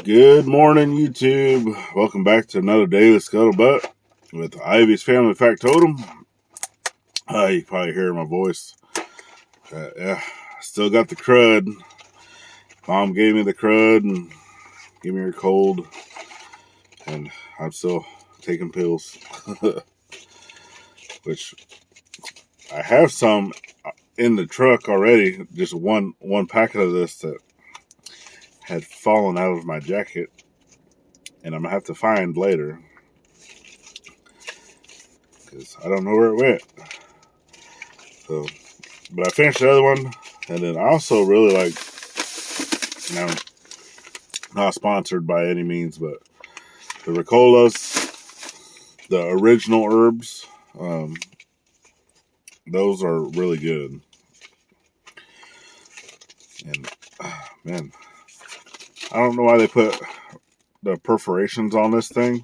Good morning, YouTube. Welcome back to another Daily Scuttlebutt with Ivy's Family Factotum. You probably hear my voice. Yeah, still got the crud. Mom gave me the crud and gave me her cold, and I'm still taking pills. Which I have some in the truck already. Just one packet of this that had fallen out of my jacket, and I'm gonna have to find later because I don't know where it went. So, but I finished the other one, and then I also really like, not sponsored by any means, but the Ricolas, the original herbs, those are really good. And man, I don't know why they put the perforations on this thing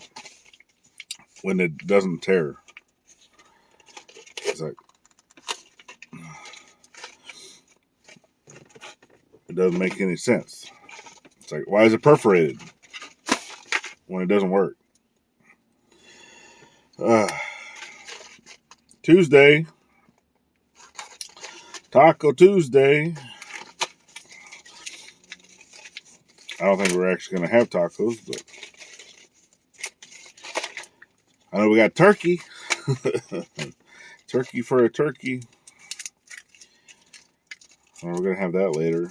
when it doesn't tear. It's like, it doesn't make any sense. It's like, why is it perforated when it doesn't work? Tuesday, Taco Tuesday. I don't think we're actually going to have tacos, but I know we got turkey. Turkey for a turkey. We're going to have that later.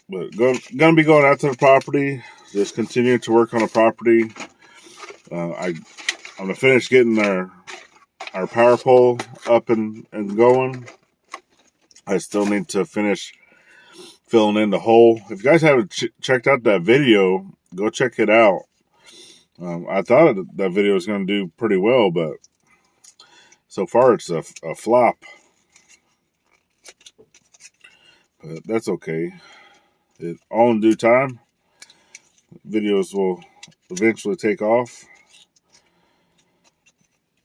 But going to be going out to the property. Just continue to work on the property. I'm going to finish getting our power pole up and going. I still need to finish filling in the hole. If you guys haven't checked out that video, go check it out. I thought that video was going to do pretty well, but so far it's a flop. But that's okay. All in due time. Videos will eventually take off.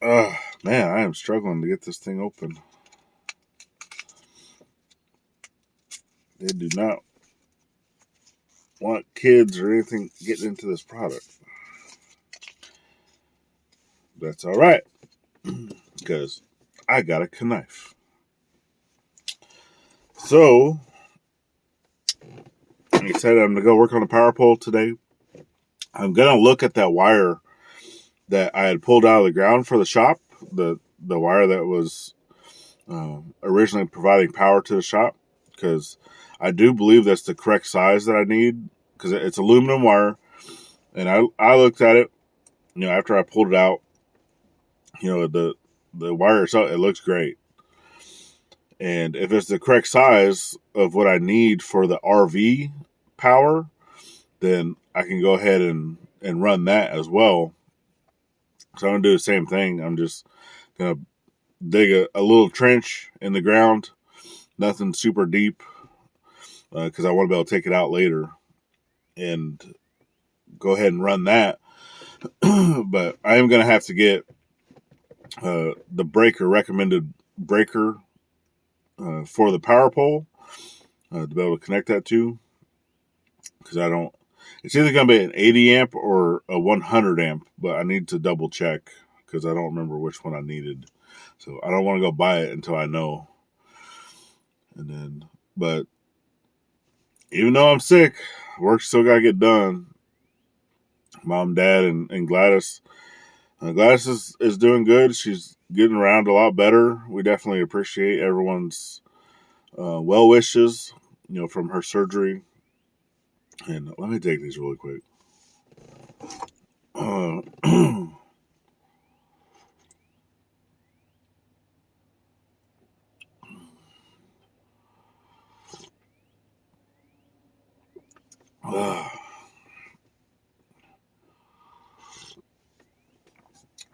Man, I am struggling to get this thing open. They do not want kids or anything getting into this product. That's all right, because I got a knife. So, like I said, I'm going to go work on the power pole today. I'm going to look at that wire that I had pulled out of the ground for the shop, the wire that was originally providing power to the shop, because I do believe that's the correct size that I need, because it's aluminum wire. And I looked at it, after I pulled it out, the wire itself, it looks great. And if it's the correct size of what I need for the RV power, then I can go ahead and run that as well. So I'm going to do the same thing. I'm just going to dig a little trench in the ground, nothing super deep, because I want to be able to take it out later and go ahead and run that. But I am going to have to get the recommended breaker for the power pole to be able to connect that to, because it's either going to be an 80 amp or a 100 amp, but I need to double check because I don't remember which one I needed. So I don't want to go buy it until I know. But even though I'm sick, work still got to get done. Mom, Dad, and Gladys. Gladys is doing good. She's getting around a lot better. We definitely appreciate everyone's well wishes, from her surgery. And let me take these really quick.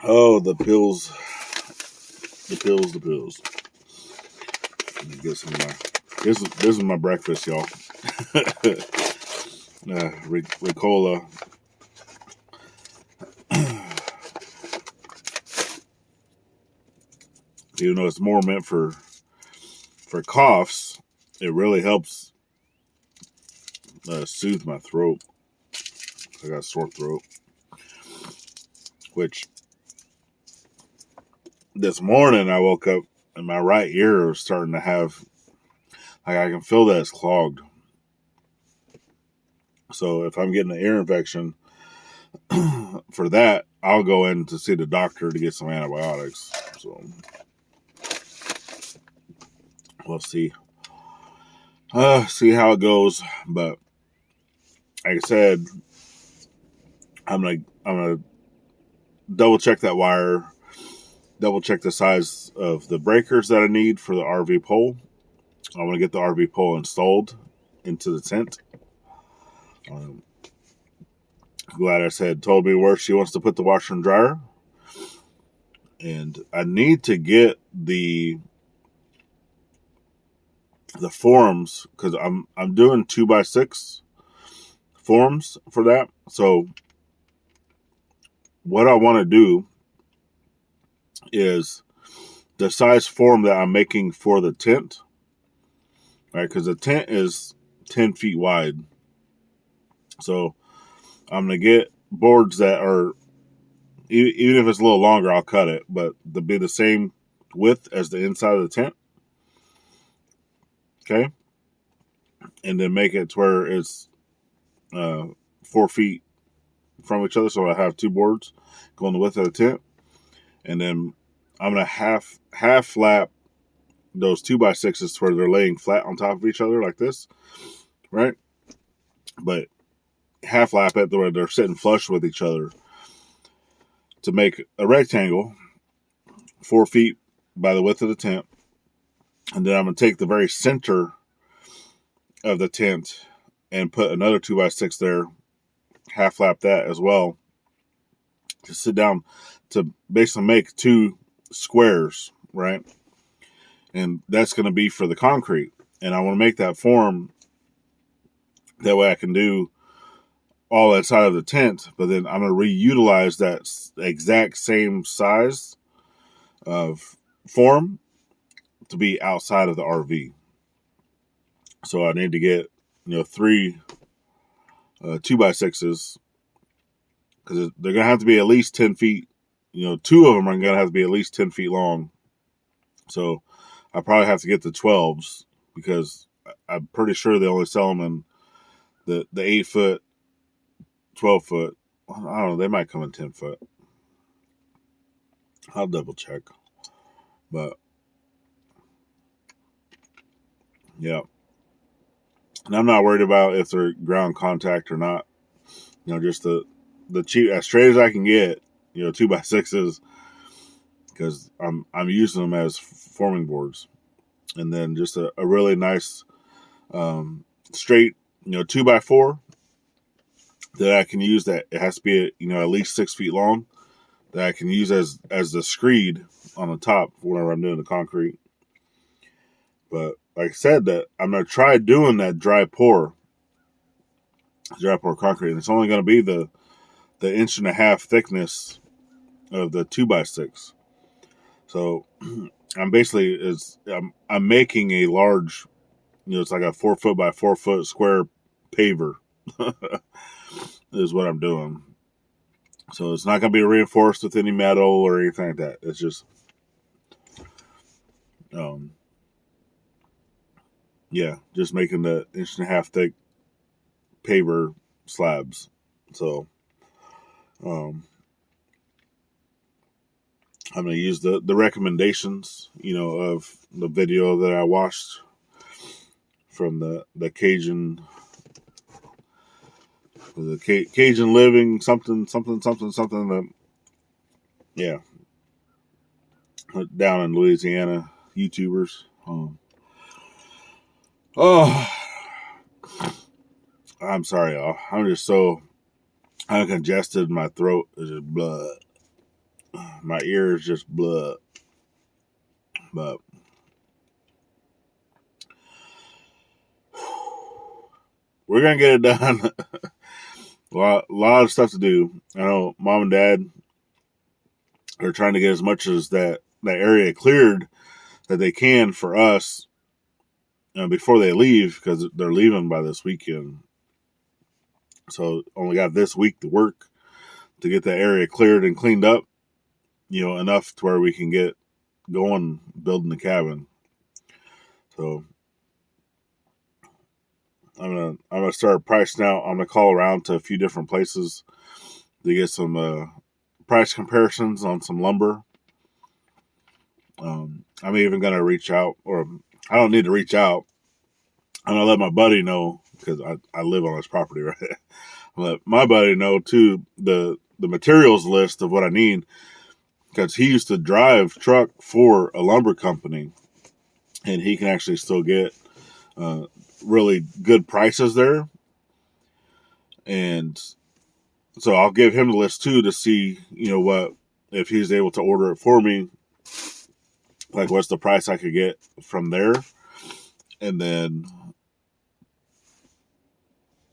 Oh, the pills. The pills. Let me get some of my... This is my breakfast, y'all. Ricola. Even though it's more meant for coughs, it really helps soothe my throat. I got a sore throat. Which, this morning I woke up and my right ear was starting to have, like, I can feel that it's clogged. So if I'm getting an ear infection for that, I'll go in to see the doctor to get some antibiotics. So we'll see. See how it goes. But like I said, I'm gonna double check that wire, double check the size of the breakers that I need for the RV pole. I want to get the RV pole installed into the tent. Gladys had told me where she wants to put the washer and dryer, and I need to get the forms because I'm doing 2x6 forms for that. So what I want to do is the size form that I'm making for the tent, right? Because the tent is 10 feet wide. So I'm going to get boards that are, even if it's a little longer, I'll cut it, but to be the same width as the inside of the tent. Okay. And then make it to where it's 4 feet from each other. So I have two boards going the width of the tent. And then I'm going to half lap those 2x6s where they're laying flat on top of each other like this, right? But half lap it where they're sitting flush with each other to make a rectangle 4 feet by the width of the tent. And then I'm going to take the very center of the tent and put another 2x6 there, half lap that as well, to sit down to basically make two squares, right? And that's going to be for the concrete. And I want to make that form that way I can do all that side of the tent, but then I'm going to reutilize that exact same size of form to be outside of the RV. So I need to get, 3 2x6s because they're going to have to be at least 10 feet. 2 of them are going to have to be at least 10 feet long. So I probably have to get the 12s because I'm pretty sure they only sell them in the 8 foot, 12 foot. I don't know. They might come in 10 foot. I'll double check. But yeah. And I'm not worried about if they're ground contact or not. Just the cheap, as straight as I can get, 2x6s, because I'm using them as forming boards. And then just a really nice straight, 2x4 that I can use. That it has to be at least 6 feet long, that I can use as the screed on the top whenever I'm doing the concrete. But like I said, that I'm gonna try doing that dry pour concrete, and it's only gonna be the 1.5 inch thickness of the 2x6. So I'm basically I'm making a large, it's like a 4 foot by 4 foot square paver is what I'm doing. So it's not going to be reinforced with any metal or anything like that. It's just, just making the 1.5 inch thick paver slabs. So, I'm going to use the recommendations, of the video that I watched from the Cajun living something that, down in Louisiana, YouTubers. I'm sorry, y'all. I'm just so congested. My throat is just blood. My ear is just blood. But we're gonna get it done. a lot of stuff to do. I know Mom and Dad are trying to get as much as that area cleared that they can for us before they leave, because they're leaving by this weekend. So only got this week to work to get that area cleared and cleaned up, enough to where we can get going building the cabin. So I'm gonna start pricing out. I'm gonna call around to a few different places to get some price comparisons on some lumber. I'm even gonna reach out, or I don't need to reach out. I'm gonna let my buddy know because I live on this property, right? I'm gonna let my buddy know too the materials list of what I need because he used to drive truck for a lumber company, and he can actually still get uh, really good prices there. And so I'll give him the list too to see, what if he's able to order it for me, like what's the price I could get from there. And then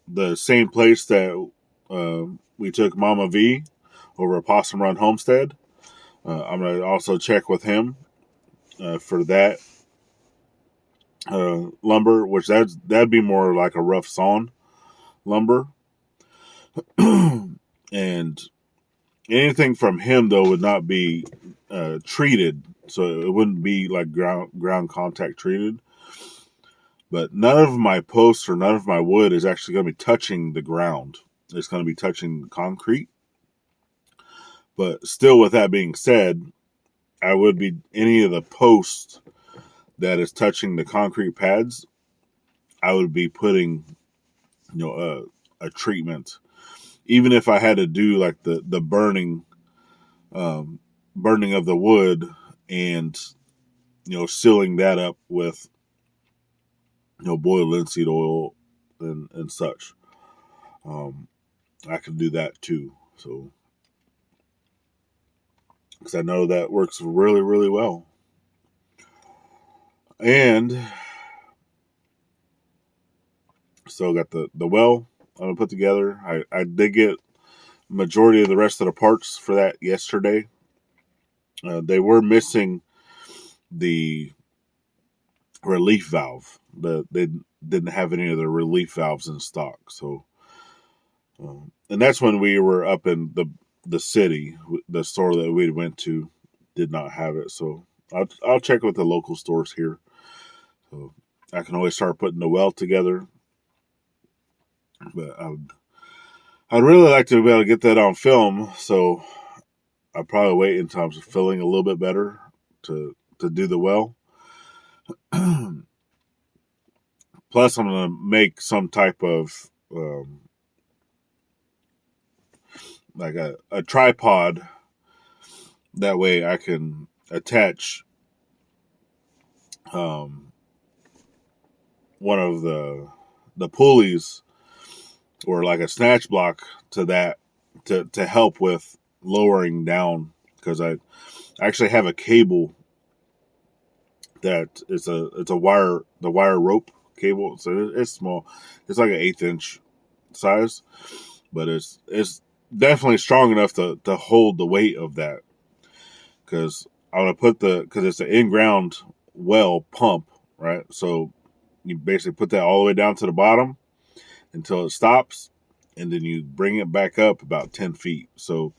the same place that we took Mama V over at Possum Run Homestead, I'm gonna also check with him for that lumber, which that'd be more like a rough sawn lumber. And anything from him though would not be treated, so it wouldn't be like ground contact treated. But none of my posts or none of my wood is actually going to be touching the ground. It's going to be touching the concrete. But still, with that being said, I would be any of the posts that is touching the concrete pads, I would be putting, a treatment. Even if I had to do like the burning of the wood and sealing that up with boiled linseed oil and such. I could do that too. So, because I know that works really, really well. And so got the well I'm gonna put together. I did get majority of the rest of the parts for that yesterday. They were missing the relief valve. They didn't have any of the relief valves in stock. So, and that's when we were up in the city. The store that we went to did not have it. So I'll check with the local stores here. So I can always start putting the well together. But I'd really like to be able to get that on film. So I'll probably wait until I'm feeling a little bit better to do the well. Plus, I'm going to make some type of like a tripod. That way I can attach one of the pulleys or like a snatch block to that to help with lowering down, because I actually have a cable that it's a wire rope cable. So it's small. It's like an 1/8 inch size, but it's definitely strong enough to hold the weight of that. Because I'm gonna because it's an in-ground well pump, right? So you basically put that all the way down to the bottom until it stops, and then you bring it back up about 10 feet. So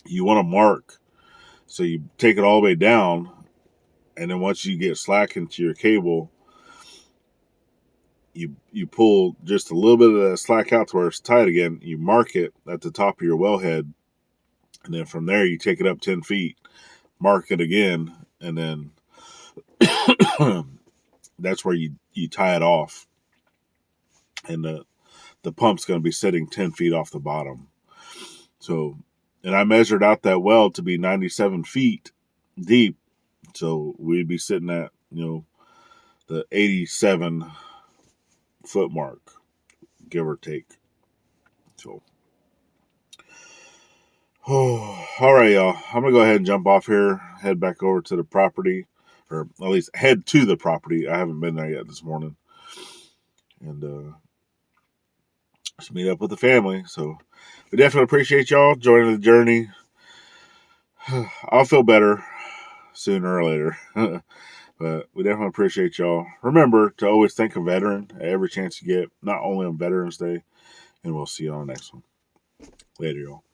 you want to mark. So you take it all the way down, and then once you get slack into your cable, you pull just a little bit of that slack out to where it's tight again. You mark it at the top of your wellhead, and then from there you take it up 10 feet, mark it again, and then that's where you tie it off. And the pump's going to be sitting 10 feet off the bottom. So, and I measured out that well to be 97 feet deep. So we'd be sitting at, the 87 foot mark, give or take. So, all right, y'all. I'm going to go ahead and jump off here, head back over to the property, or at least head to the property. I haven't been there yet this morning. And just meet up with the family. So we definitely appreciate y'all joining the journey. I'll feel better sooner or later. But we definitely appreciate y'all. Remember to always thank a veteran at every chance you get, not only on Veterans Day, and we'll see you on the next one. Later, y'all.